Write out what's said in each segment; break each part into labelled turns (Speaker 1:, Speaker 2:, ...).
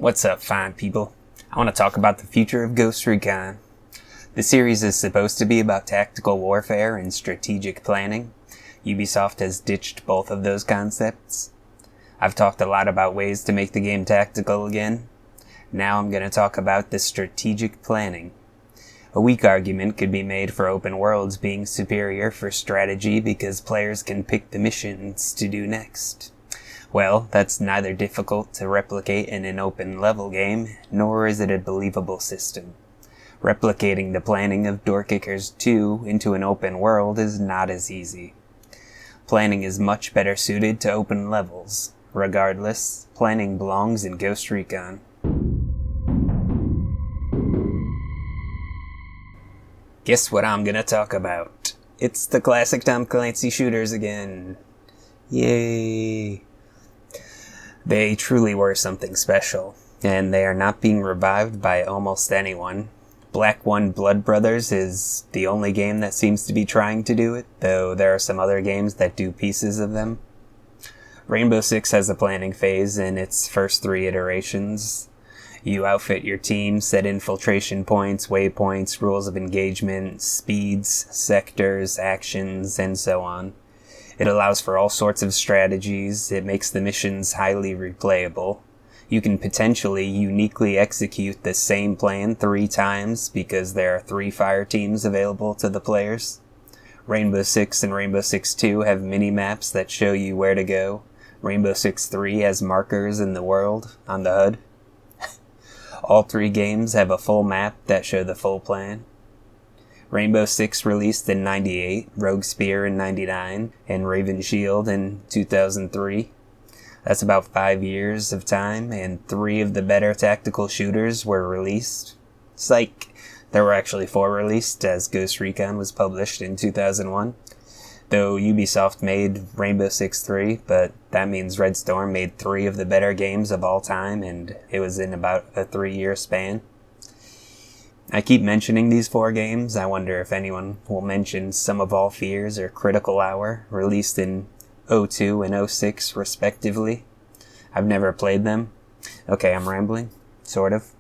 Speaker 1: What's up, fine people? I want to talk about the future of Ghost Recon. The series is supposed to be about tactical warfare and strategic planning. Ubisoft has ditched both of those concepts. I've talked a lot about ways to make the game tactical again. Now I'm going to talk about the strategic planning. A weak argument could be made for open worlds being superior for strategy because players can pick the missions to do next. Well, that's neither difficult to replicate in an open level game, nor is it a believable system. Replicating the planning of Door Kickers 2 into an open world is not as easy. Planning is much better suited to open levels. Regardless, planning belongs in Ghost Recon. Guess what I'm gonna talk about? It's the classic Tom Clancy shooters again. Yay! They truly were something special, and they are not being revived by almost anyone. Black One Blood Brothers is the only game that seems to be trying to do it, though there are some other games that do pieces of them. Rainbow Six has a planning phase in its first 3 iterations. You outfit your team, set infiltration points, waypoints, rules of engagement, speeds, sectors, actions, and so on. It allows for all sorts of strategies. It makes the missions highly replayable. You can potentially uniquely execute the same plan 3 times because there are 3 fire teams available to the players. Rainbow Six and Rainbow Six 2 have mini-maps that show you where to go. Rainbow Six 3 has markers in the world on the HUD. All 3 games have a full map that show the full plan. Rainbow Six released in 98, Rogue Spear in 99, and Raven Shield in 2003. That's about 5 years of time, and 3 of the better tactical shooters were released. Psych! There were actually 4 released, as Ghost Recon was published in 2001. Though Ubisoft made Rainbow Six 3, but that means Red Storm made 3 of the better games of all time, and it was in about a 3-year span. I keep mentioning these 4 games. I wonder if anyone will mention Sum of All Fears or Critical Hour, released in 02 and 06 respectively. I've never played them. Okay, I'm rambling. Sort of.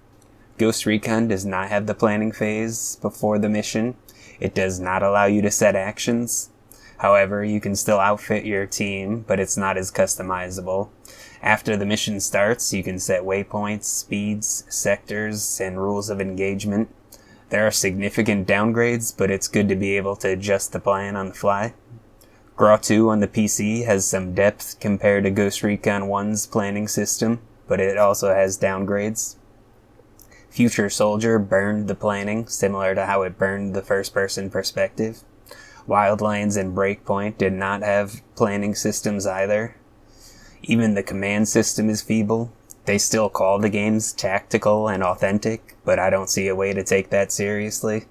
Speaker 1: Ghost Recon does not have the planning phase before the mission. It does not allow you to set actions. However, you can still outfit your team, but it's not as customizable. After the mission starts, you can set waypoints, speeds, sectors, and rules of engagement. There are significant downgrades, but it's good to be able to adjust the plan on the fly. GRAW 2 on the PC has some depth compared to Ghost Recon 1's planning system, but it also has downgrades. Future Soldier burned the planning, similar to how it burned the first-person perspective. Wildlands and Breakpoint did not have planning systems either. Even the command system is feeble. They still call the games tactical and authentic, but I don't see a way to take that seriously.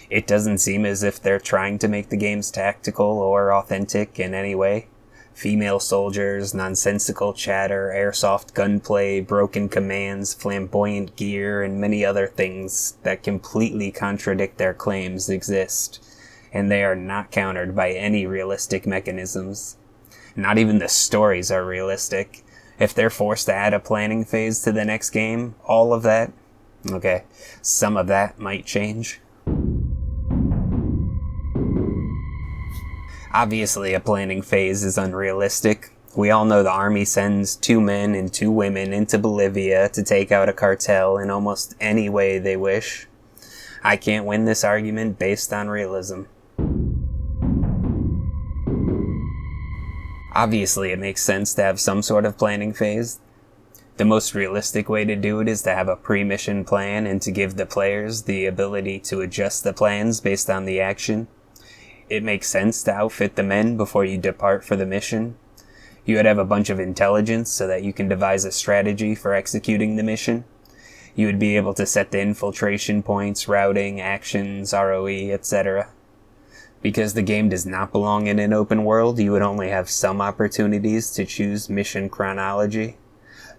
Speaker 1: It doesn't seem as if they're trying to make the games tactical or authentic in any way. Female soldiers, nonsensical chatter, airsoft gunplay, broken commands, flamboyant gear, and many other things that completely contradict their claims exist, and they are not countered by any realistic mechanisms. Not even the stories are realistic. If they're forced to add a planning phase to the next game, all of that, okay, some of that might change. Obviously, a planning phase is unrealistic. We all know the army sends 2 men and 2 women into Bolivia to take out a cartel in almost any way they wish. I can't win this argument based on realism. Obviously, it makes sense to have some sort of planning phase. The most realistic way to do it is to have a pre-mission plan and to give the players the ability to adjust the plans based on the action. It makes sense to outfit the men before you depart for the mission. You would have a bunch of intelligence so that you can devise a strategy for executing the mission. You would be able to set the infiltration points, routing, actions, ROE, etc. Because the game does not belong in an open world, you would only have some opportunities to choose mission chronology.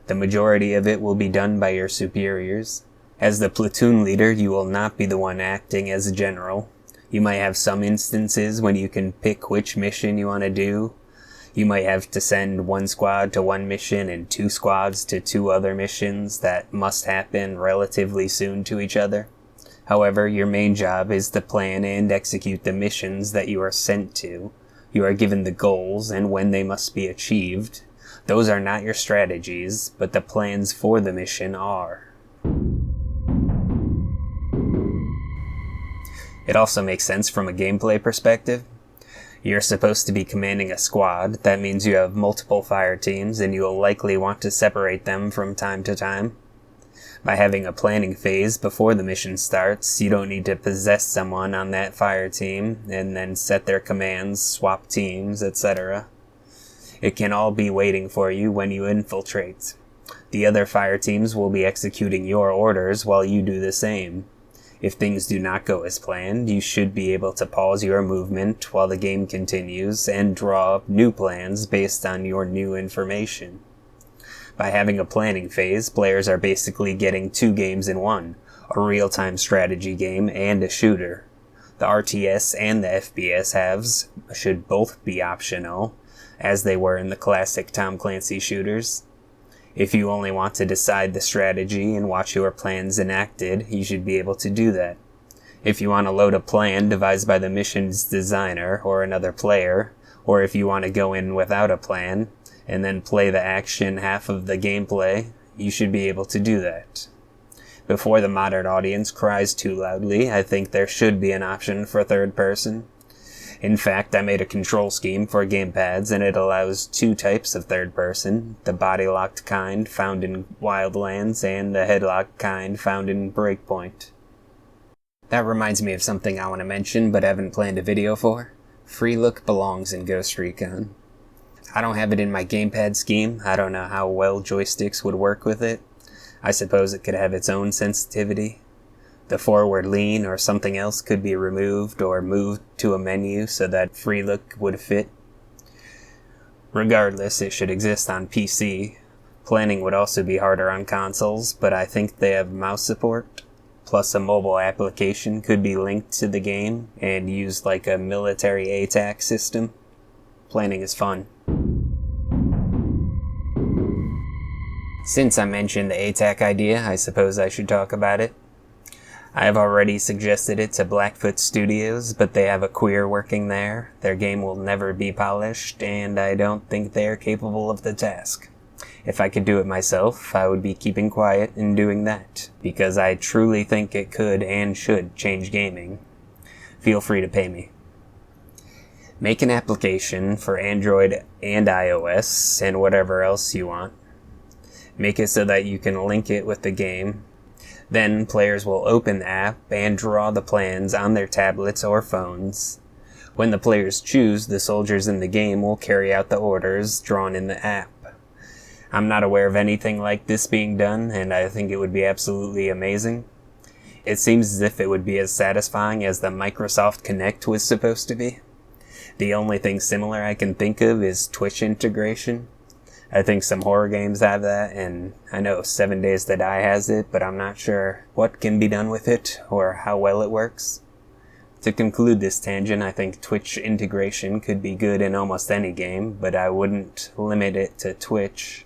Speaker 1: The majority of it will be done by your superiors. As the platoon leader, you will not be the one acting as a general. You might have some instances when you can pick which mission you want to do. You might have to send one squad to one mission and two squads to two other missions that must happen relatively soon to each other. However, your main job is to plan and execute the missions that you are sent to. You are given the goals and when they must be achieved. Those are not your strategies, but the plans for the mission are. It also makes sense from a gameplay perspective. You're supposed to be commanding a squad. That means you have multiple fire teams, and you will likely want to separate them from time to time. By having a planning phase before the mission starts, you don't need to possess someone on that fire team and then set their commands, swap teams, etc. It can all be waiting for you when you infiltrate. The other fire teams will be executing your orders while you do the same. If things do not go as planned, you should be able to pause your movement while the game continues and draw up new plans based on your new information. By having a planning phase, players are basically getting two games in one, a real-time strategy game and a shooter. The RTS and the FPS halves should both be optional, as they were in the classic Tom Clancy shooters. If you only want to decide the strategy and watch your plans enacted, you should be able to do that. If you want to load a plan devised by the mission's designer or another player, or if you want to go in without a plan, and then play the action half of the gameplay, you should be able to do that. Before the modern audience cries too loudly, I think there should be an option for third person. In fact, I made a control scheme for gamepads, and it allows two types of third person, the body-locked kind found in Wildlands and the headlock kind found in Breakpoint. That reminds me of something I want to mention but haven't planned a video for. Free look belongs in Ghost Recon. I don't have it in my gamepad scheme. I don't know how well joysticks would work with it. I suppose it could have its own sensitivity. The forward lean or something else could be removed or moved to a menu so that free look would fit. Regardless, it should exist on PC. Planning would also be harder on consoles, but I think they have mouse support. Plus a mobile application could be linked to the game and used like a military ATAC system. Planning is fun. Since I mentioned the ATAC idea, I suppose I should talk about it. I have already suggested it to Blackfoot Studios, but they have a queer working there. Their game will never be polished, and I don't think they are capable of the task. If I could do it myself, I would be keeping quiet and doing that, because I truly think it could and should change gaming. Feel free to pay me. Make an application for Android and iOS, and whatever else you want. Make it so that you can link it with the game. Then players will open the app and draw the plans on their tablets or phones. When the players choose, the soldiers in the game will carry out the orders drawn in the app. I'm not aware of anything like this being done, and I think it would be absolutely amazing. It seems as if it would be as satisfying as the Microsoft Kinect was supposed to be. The only thing similar I can think of is Twitch integration. I think some horror games have that, and I know 7 Days to Die has it, but I'm not sure what can be done with it or how well it works. To conclude this tangent, I think Twitch integration could be good in almost any game, but I wouldn't limit it to Twitch.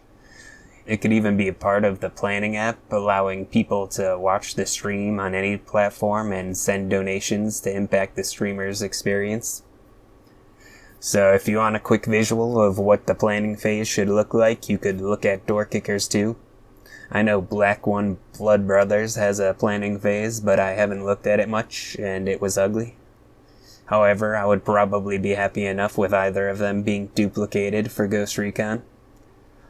Speaker 1: It could even be a part of the planning app, allowing people to watch the stream on any platform and send donations to impact the streamer's experience. So if you want a quick visual of what the planning phase should look like, you could look at Door Kickers 2. I know Black One Blood Brothers has a planning phase, but I haven't looked at it much, and it was ugly. However, I would probably be happy enough with either of them being duplicated for Ghost Recon.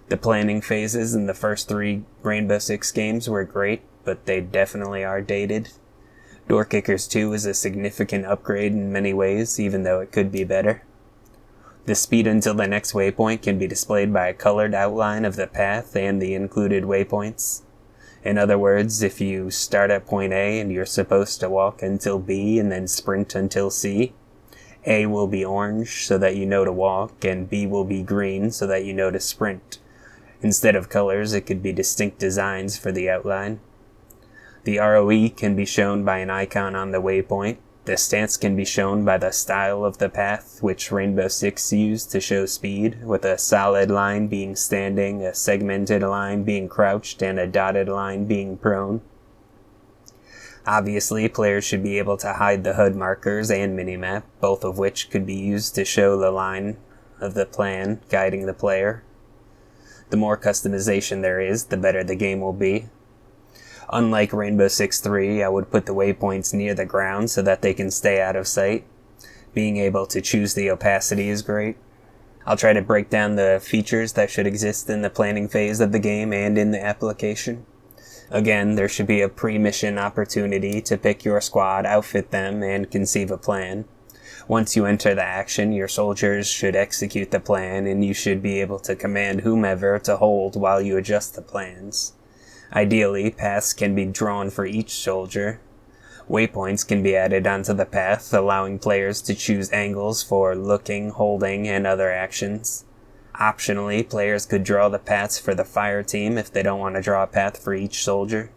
Speaker 1: The planning phases in the first 3 Rainbow Six games were great, but they definitely are dated. Door Kickers 2 is a significant upgrade in many ways, even though it could be better. The speed until the next waypoint can be displayed by a colored outline of the path and the included waypoints. In other words, if you start at point A and you're supposed to walk until B and then sprint until C, A will be orange so that you know to walk, and B will be green so that you know to sprint. Instead of colors, it could be distinct designs for the outline. The ROE can be shown by an icon on the waypoint. The stance can be shown by the style of the path, which Rainbow Six used to show speed, with a solid line being standing, a segmented line being crouched, and a dotted line being prone. Obviously, players should be able to hide the HUD markers and minimap, both of which could be used to show the line of the plan guiding the player. The more customization there is, the better the game will be. Unlike Rainbow Six 3, I would put the waypoints near the ground so that they can stay out of sight. Being able to choose the opacity is great. I'll try to break down the features that should exist in the planning phase of the game and in the application. Again, there should be a pre-mission opportunity to pick your squad, outfit them, and conceive a plan. Once you enter the action, your soldiers should execute the plan, and you should be able to command whomever to hold while you adjust the plans. Ideally, paths can be drawn for each soldier. Waypoints can be added onto the path, allowing players to choose angles for looking, holding, and other actions. Optionally, players could draw the paths for the fire team if they don't want to draw a path for each soldier.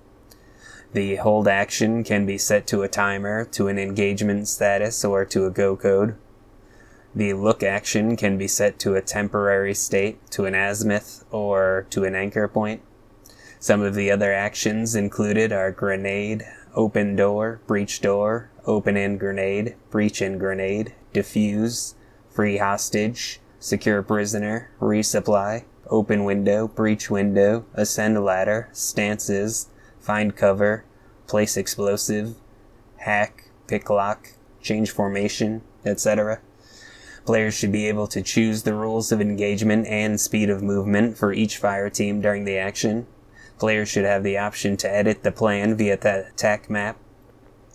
Speaker 1: The hold action can be set to a timer, to an engagement status, or to a go code. The look action can be set to a temporary state, to an azimuth, or to an anchor point. Some of the other actions included are grenade, open door, breach door, open and grenade, breach and grenade, defuse, free hostage, secure prisoner, resupply, open window, breach window, ascend ladder, stances, find cover, place explosive, hack, pick lock, change formation, etc. Players should be able to choose the rules of engagement and speed of movement for each fire team during the action. Players should have the option to edit the plan via the attack map.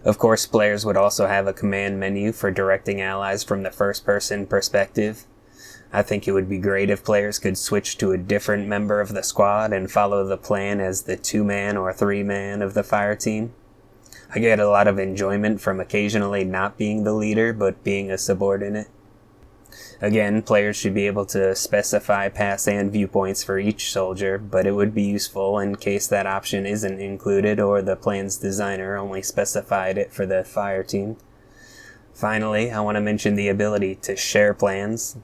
Speaker 1: Of course, players would also have a command menu for directing allies from the first-person perspective. I think it would be great if players could switch to a different member of the squad and follow the plan as the 2-man or 3-man of the fire team. I get a lot of enjoyment from occasionally not being the leader, but being a subordinate. Again, players should be able to specify paths and viewpoints for each soldier, but it would be useful in case that option isn't included or the plan's designer only specified it for the fire team. Finally, I want to mention the ability to share plans.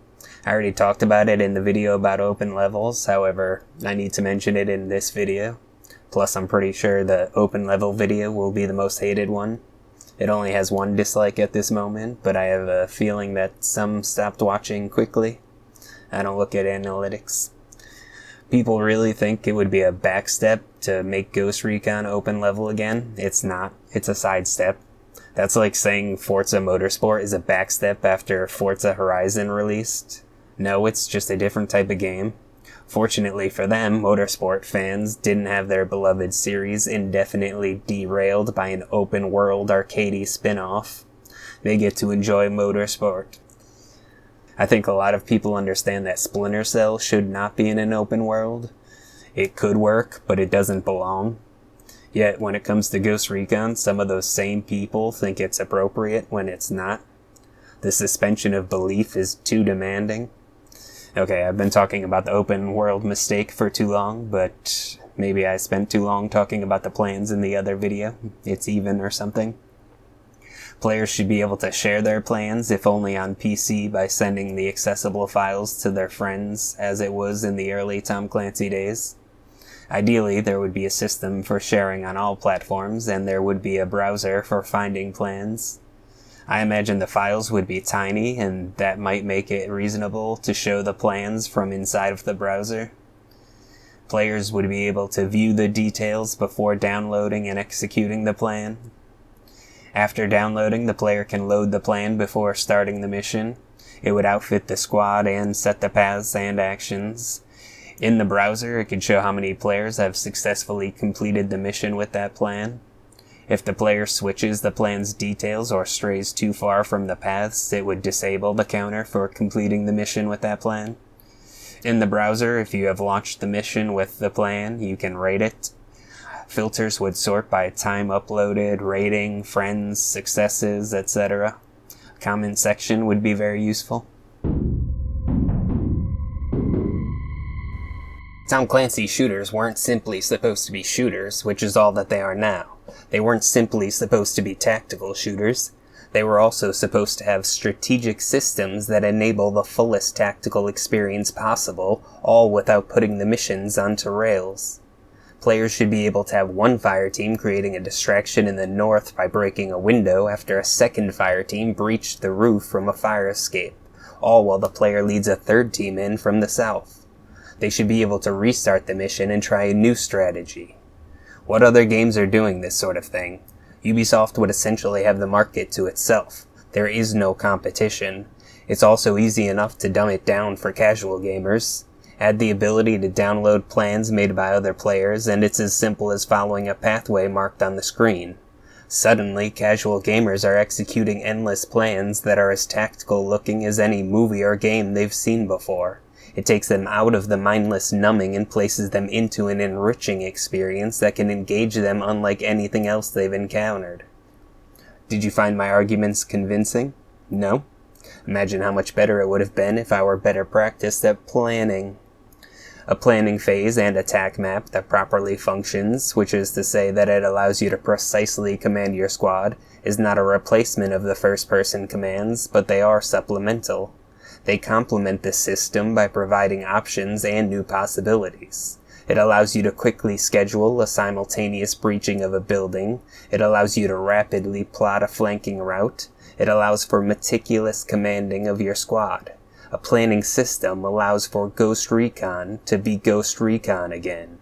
Speaker 1: I already talked about it in the video about open levels, however, I need to mention it in this video. Plus, I'm pretty sure the open level video will be the most hated one. It only has 1 dislike at this moment, but I have a feeling that some stopped watching quickly. I don't look at analytics. People really think it would be a backstep to make Ghost Recon open level again. It's not. It's a sidestep. That's like saying Forza Motorsport is a backstep after Forza Horizon released. No, it's just a different type of game. Fortunately for them, motorsport fans didn't have their beloved series indefinitely derailed by an open-world arcadey spin-off. They get to enjoy motorsport. I think a lot of people understand that Splinter Cell should not be in an open world. It could work, but it doesn't belong. Yet, when it comes to Ghost Recon, some of those same people think it's appropriate when it's not. The suspension of belief is too demanding. Okay, I've been talking about the open world mistake for too long, but maybe I spent too long talking about the plans in the other video. It's even or something. Players should be able to share their plans, if only on PC, by sending the accessible files to their friends, as it was in the early Tom Clancy days. Ideally, there would be a system for sharing on all platforms, and there would be a browser for finding plans. I imagine the files would be tiny, and that might make it reasonable to show the plans from inside of the browser. Players would be able to view the details before downloading and executing the plan. After downloading, the player can load the plan before starting the mission. It would outfit the squad and set the paths and actions. In the browser, it could show how many players have successfully completed the mission with that plan. If the player switches the plan's details or strays too far from the paths, it would disable the counter for completing the mission with that plan. In the browser, if you have launched the mission with the plan, you can rate it. Filters would sort by time uploaded, rating, friends, successes, etc. Comment section would be very useful. Tom Clancy shooters weren't simply supposed to be shooters, which is all that they are now. They weren't simply supposed to be tactical shooters. They were also supposed to have strategic systems that enable the fullest tactical experience possible, all without putting the missions onto rails. Players should be able to have one fire team creating a distraction in the north by breaking a window after a second fire team breached the roof from a fire escape, all while the player leads a third team in from the south. They should be able to restart the mission and try a new strategy. What other games are doing this sort of thing? Ubisoft would essentially have the market to itself. There is no competition. It's also easy enough to dumb it down for casual gamers. Add the ability to download plans made by other players, and it's as simple as following a pathway marked on the screen. Suddenly, casual gamers are executing endless plans that are as tactical looking as any movie or game they've seen before. It takes them out of the mindless numbing and places them into an enriching experience that can engage them unlike anything else they've encountered. Did you find my arguments convincing? No? Imagine how much better it would have been if I were better practiced at planning. A planning phase and attack map that properly functions, which is to say that it allows you to precisely command your squad, is not a replacement of the first-person commands, but they are supplemental. They complement this system by providing options and new possibilities. It allows you to quickly schedule a simultaneous breaching of a building. It allows you to rapidly plot a flanking route. It allows for meticulous commanding of your squad. A planning system allows for Ghost Recon to be Ghost Recon again.